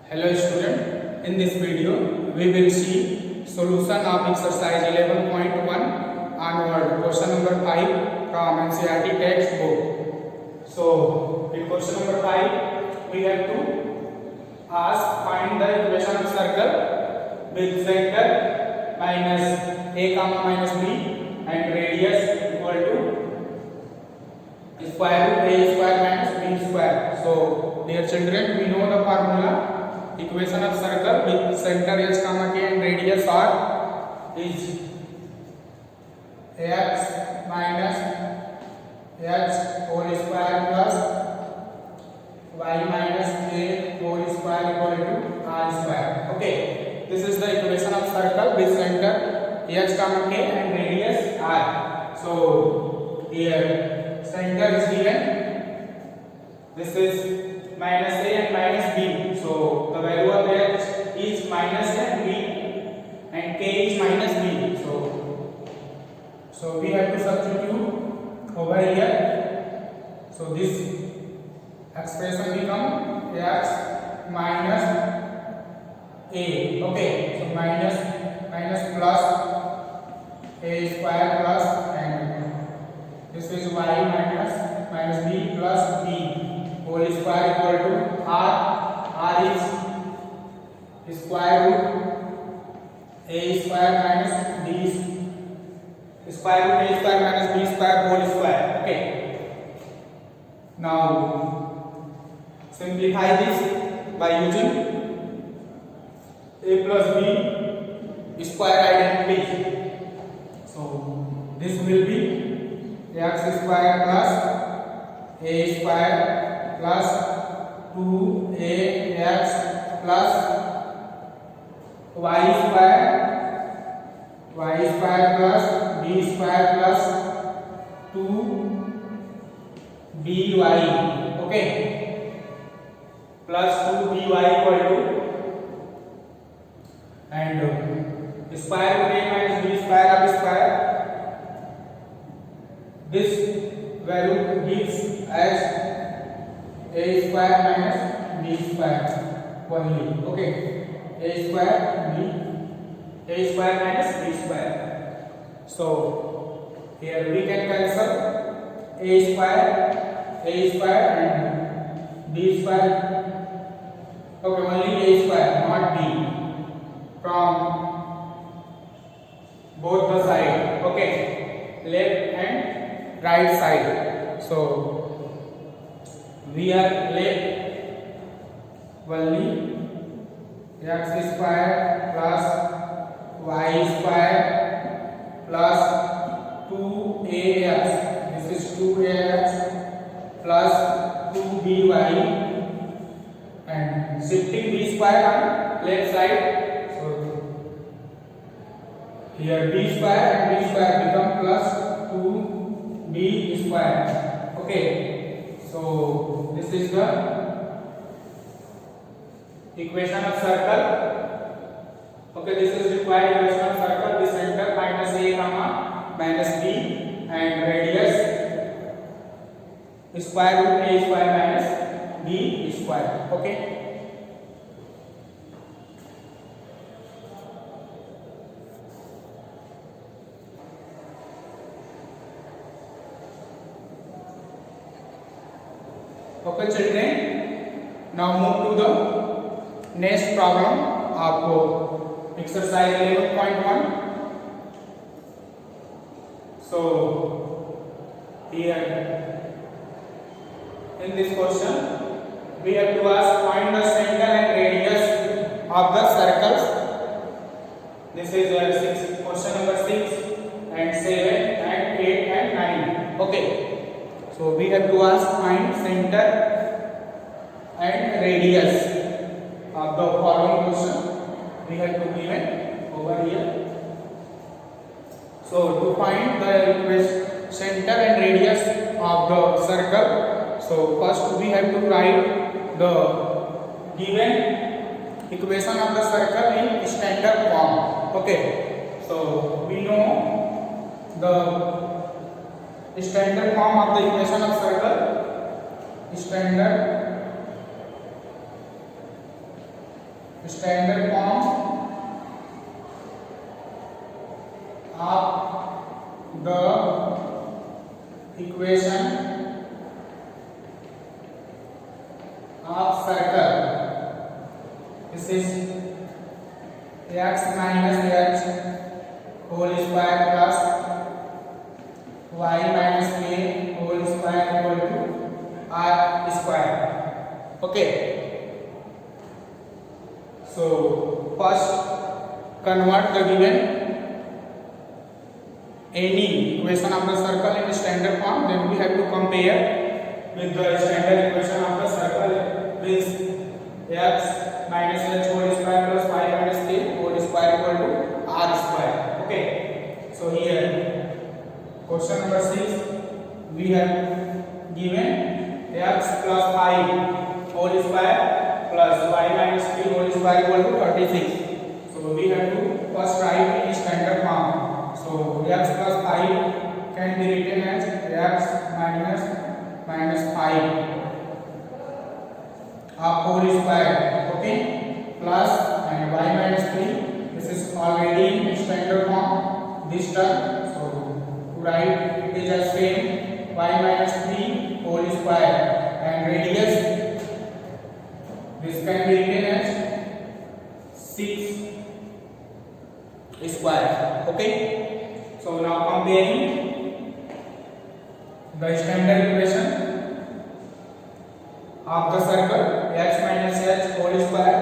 Hello student, in this video we will see solution of exercise 11.1 onward question number 5 from NCERT textbook. So in question number 5 we have to find the equation of circle with center minus a comma minus b and radius equal to square root a square minus b square. So dear children, we know the formula. Equation of circle with center h comma k and radius r is x minus h whole square plus y minus k whole square equal to r square. Okay, this is the equation of circle with center h comma k and radius r. So here center is given. This is minus a and minus b. So the value of h is minus a and b and k is minus b. So we have to substitute over here. So this expression become x minus a. Okay, so minus plus a square plus and this is y minus b plus b whole square equal to r. R is square root a square minus b square root a square minus b square whole square. Okay, now simplify this by using a plus b square identity. So this will be x square plus a square plus 2ax plus y square plus b square plus 2by. Okay, plus 2by equal to and square root a minus b square of square. This value gives as a square minus b square only. Okay, a square minus b square. So here we can cancel a square and b square. Okay, only a square, not b, from both the side. Okay, left and right side. So we are left only x square plus y square plus 2ax. This is 2ax plus 2by and shifting b square on left side. So here b square and b square become plus 2b square. Okay, so this is the equation of circle. Okay, this is required equation of circle with center minus a comma minus b and radius square root a square minus b square. Okay, okay children, now move to the next problem of exercise 11.1. So here in this question we have to find the center and radius of the circles. This is question number 6 and 7 and 8 and 9. Okay, so we have to find center and radius of the following question. We have to given over here. So to find the center and radius of the circle, so first we have to write the given equation of the circle in standard form. Okay, so we know the standard form of the equation of circle. Standard standard form of the equation of circle. This is x minus h whole square plus y minus k whole square equal to r square. Okay. So first convert the given any equation of the circle in standard form, then we have to compare with the standard equation of the circle with x minus h whole square plus y minus k whole square equal to r square. Okay, so here question number 6 we have given x plus 5 whole square plus y minus k whole square equal to 36. So we have to first write in standard form. So x plus 5 can be written as x minus 5 whole square, okay, plus and y minus 3. This is already in standard form, this term. So to write it is as same, y minus 3 whole square, and radius this can be written as 6 square. Okay. So now comparing the standard equation of the circle x minus h whole square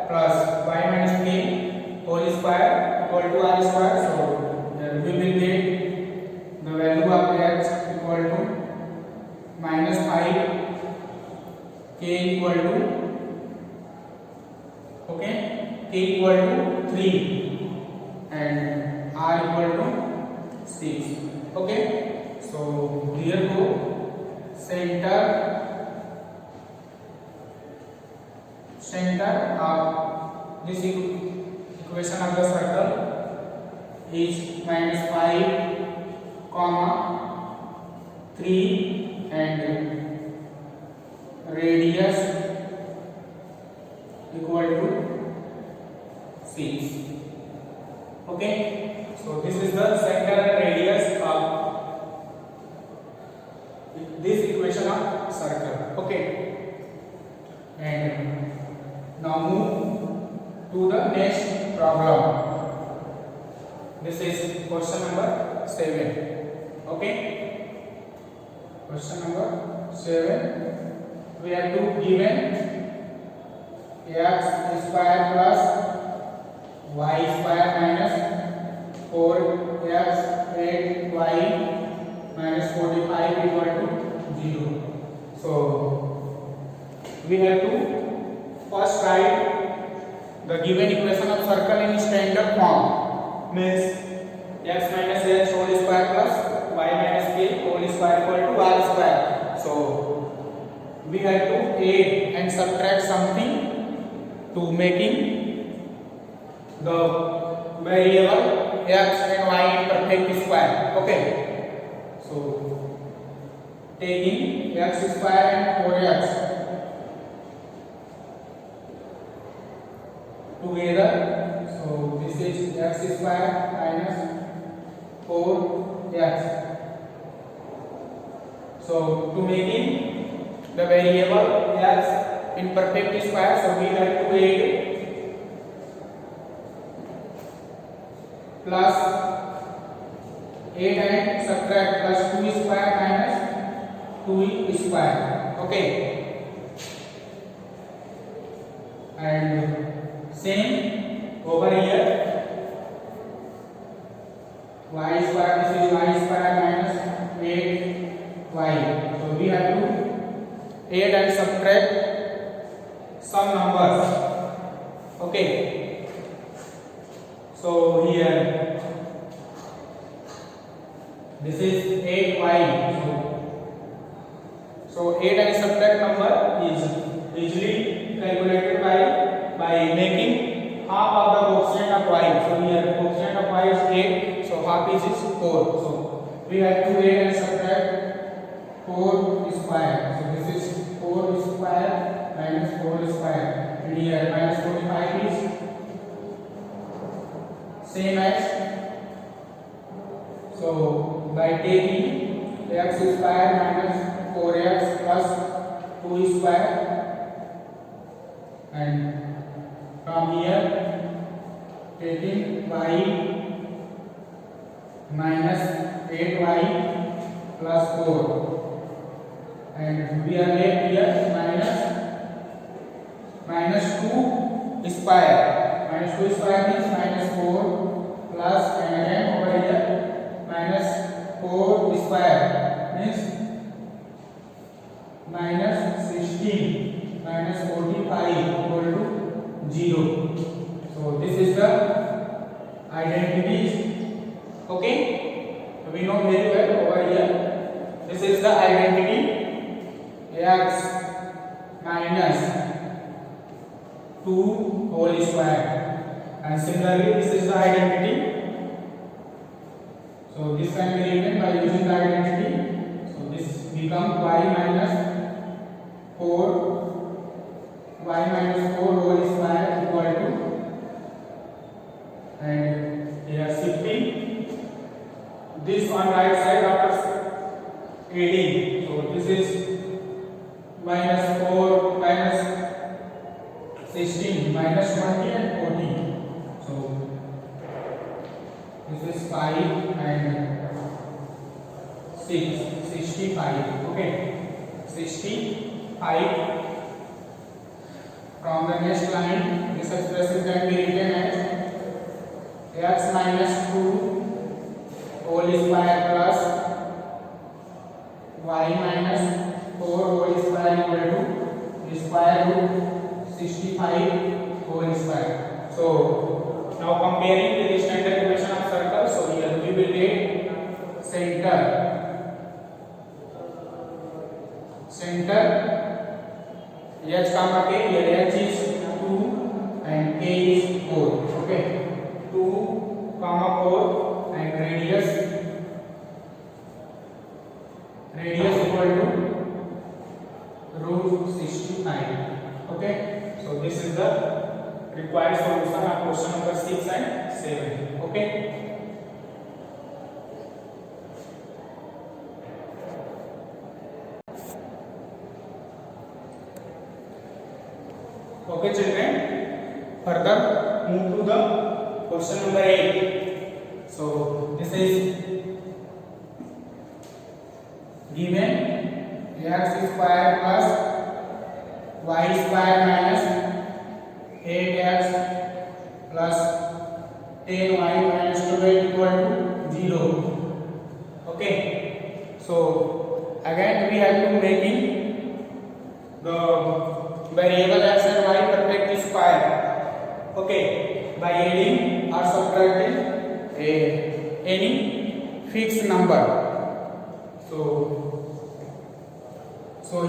plus y minus k whole square equal to r square. So we will get the value of x equal to minus 5, k equal to k equal to 3 and r equal to 6. Okay, so here go center of this equation of the circle is minus 5, 3 and radius equal to 6. Okay, so this is the center and radius of this equation of circle. Okay, and now move to the next problem. This is question number 7. Okay, question number 7 we have to given x square plus y square minus 4x 8y minus 45 equal to 0. So we have to first write the given equation of circle in standard form, means x minus h whole square plus y minus k whole square equal to r square. So we have to add and subtract something to making the variable x and y in perfect square. Okay, so taking x square and 4x together, so this is x square minus 4x. So to making the variable x in perfect square, so we have to add plus 8 and subtract plus 2 square minus 2 square. Okay, and same over here, y square, this is y square minus 8y. So we have to add and subtract some numbers. Okay, so here this is 8y. So 8 and subtract number is easily calculated by making half of the quotient of y. So here quotient of y is 8, so half is 4. So we have to add and subtract 4 square. So this is 4 square minus 4 square, and here minus 45 is same as, so by taking x square minus 4x plus 2 square, and from here taking y minus 8y plus 4, and we are left here minus 2 square. Minus 2 square means minus 4 plus, and again over here minus 4 square means minus 16 minus 45 equal to 0. So this is the identities. Okay, we know very well over here. This is the identity x minus 2 whole square, and similarly this is the identity. So this can be written by using the identity. So this become y minus 4 whole square equal to, and here shifting this on right side after adding. So this is minus 4 minus 16 minus 20 and 40. So this is 5 and 6, 65. Okay, 65. From the next line, this expression can be written as x minus 2 whole square plus y minus 4 whole square equal to the square root 65 whole square. So now comparing with the standard equation of circle, so here we will take center h comma k, here h is 2 and k is 4. Okay, 2 comma 4, and radius equal to root 65. Okay, so this is the required solution of question number 6 and 7. Okay, okay children, further move to the question number 8. So this is given x square plus y square minus 8x plus 10y minus 12 equal to 0. Okay, so again we have to making the variable x and y perfect square. Okay, by adding or subtracting any fixed number. So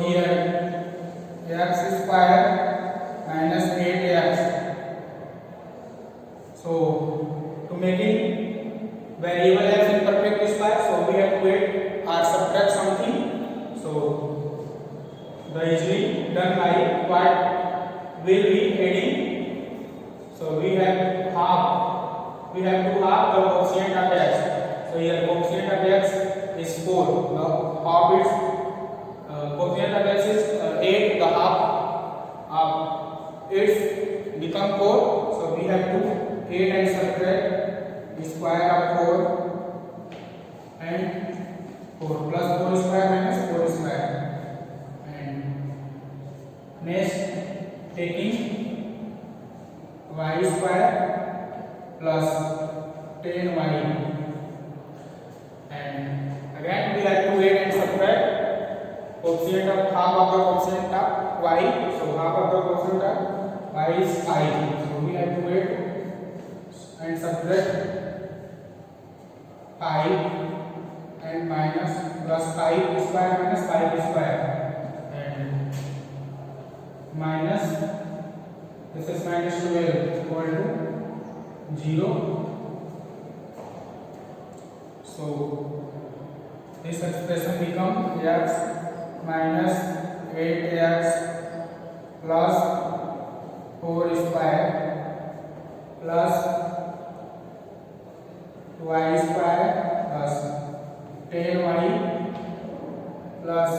here x square minus 8x. So to make it variable x in perfect square, so we have to add or subtract something. So the easily done by what will be adding. So we have to half the quotient of x. So here quotient of x is 4. Now half its quotient of x is 8. The half of its become 4. So we have to add and subtract the square of 4 and 4 plus 4 square minus 4 square. And next taking y square plus 10y, and again we have to add and subtract quotient of half of the quotient of y. So half of the quotient of y is I. So we have to add and subtract 5 and minus plus 5 square minus 5 square, and minus this is minus 12 equal to 0. So this expression become x minus 8x plus 4 square plus y square plus 10y plus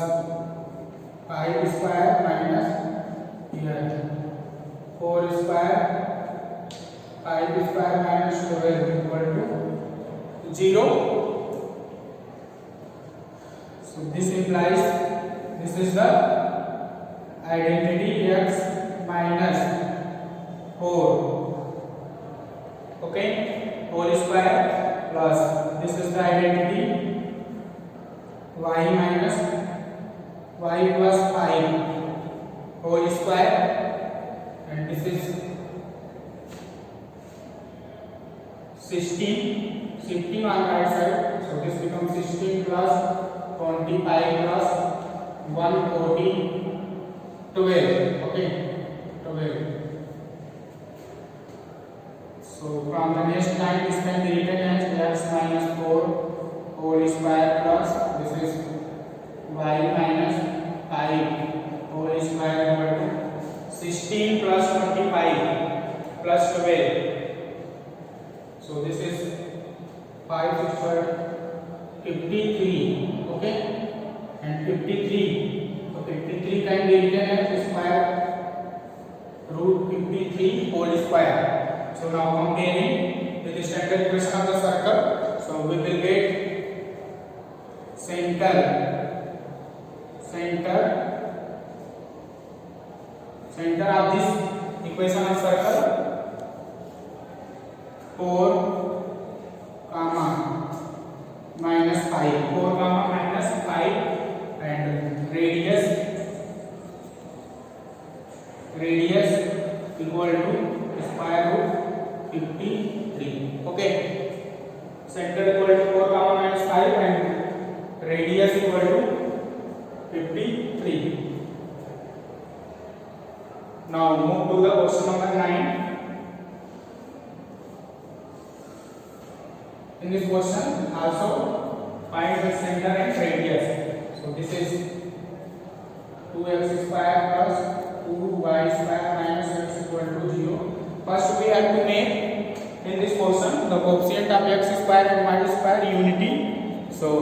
5 square minus here 4 square 5 square minus 12 equal to 0. So this implies this is the identity x minus 4. Okay, 4 square plus this is the identity y minus y plus 5 whole square, and this is 16 on right side, so this becomes 16 plus 25 plus 140 12. Okay, 12. So from the next line this can be written as x minus 4 whole square plus this is y minus 5 whole square equal to 16 plus 25 plus 12. So this is 5 square 53. Okay, and 53. So 53 can be written as square root 53 whole square. So now comparing with the standard equation of the circle, so we will get center of this equation of circle 4 comma minus 5 and radius equal to square root 53. Okay, center equal to 4 comma minus 5 and radius equal to 53. Now move to the question number 9. In this question also find the center and radius. So this is 2x square plus 2y square minus x equal to 0. First we have to make in this question the coefficient of x square and y square unity. So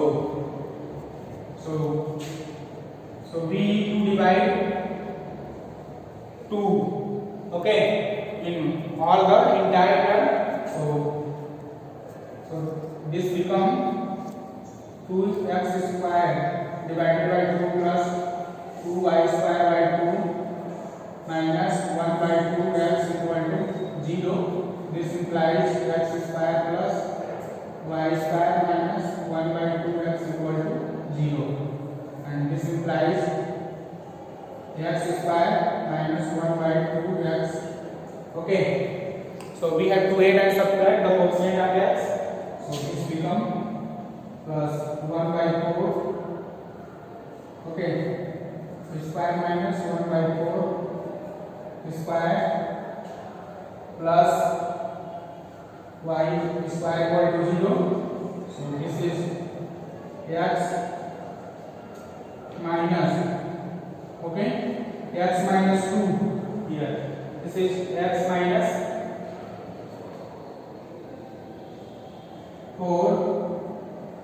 we divide 2. Okay, in all the entire term. So this become 2x square divided by 2 plus 2y square by 2 minus 1 by 2x equal to 0. This implies x square plus y square minus 1 by 2x equal to 0. And this implies x square minus 1 by 2x. Okay, so we have to add and subtract the coefficient of x. So this become plus 1 by 4. Okay, square minus 1 by 4 square plus y square equal to 0. So this is x minus, okay, x minus 2 here. This is x minus 4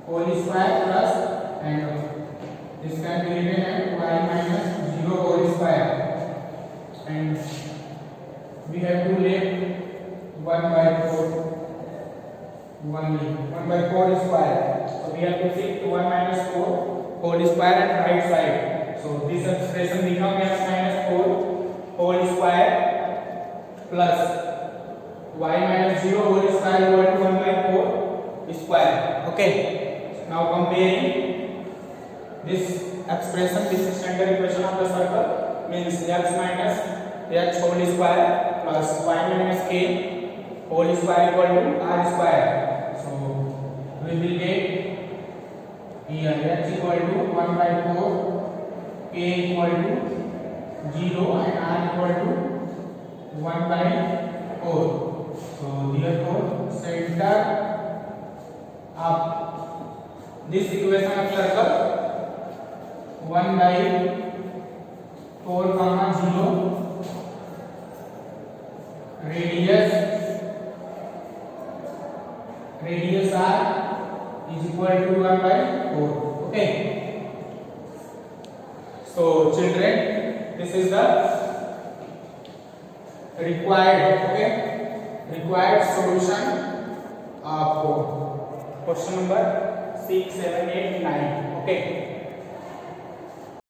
whole square plus, and this can be written as y minus 0 whole square, and we have to left 1 by 4 only 1 by 4 square. So we have to shift 1 minus 4 whole square and right side. So this expression becomes x minus 4 whole square plus y minus 0 whole square equal to 1 by 4 square. Okay, now comparing this expression, this standard equation of the circle means x minus x whole square plus y minus k whole square equal to r square. So we will get here x equal to 1 by 4, k equal to 0 and r equal to 1 by 4. So therefore center of this equation of circle 1 by 4 comma 0 radius r is equal to 1 by 4. Okay, so children, this is the required solution of question number 6, 7, 8, 9. Okay.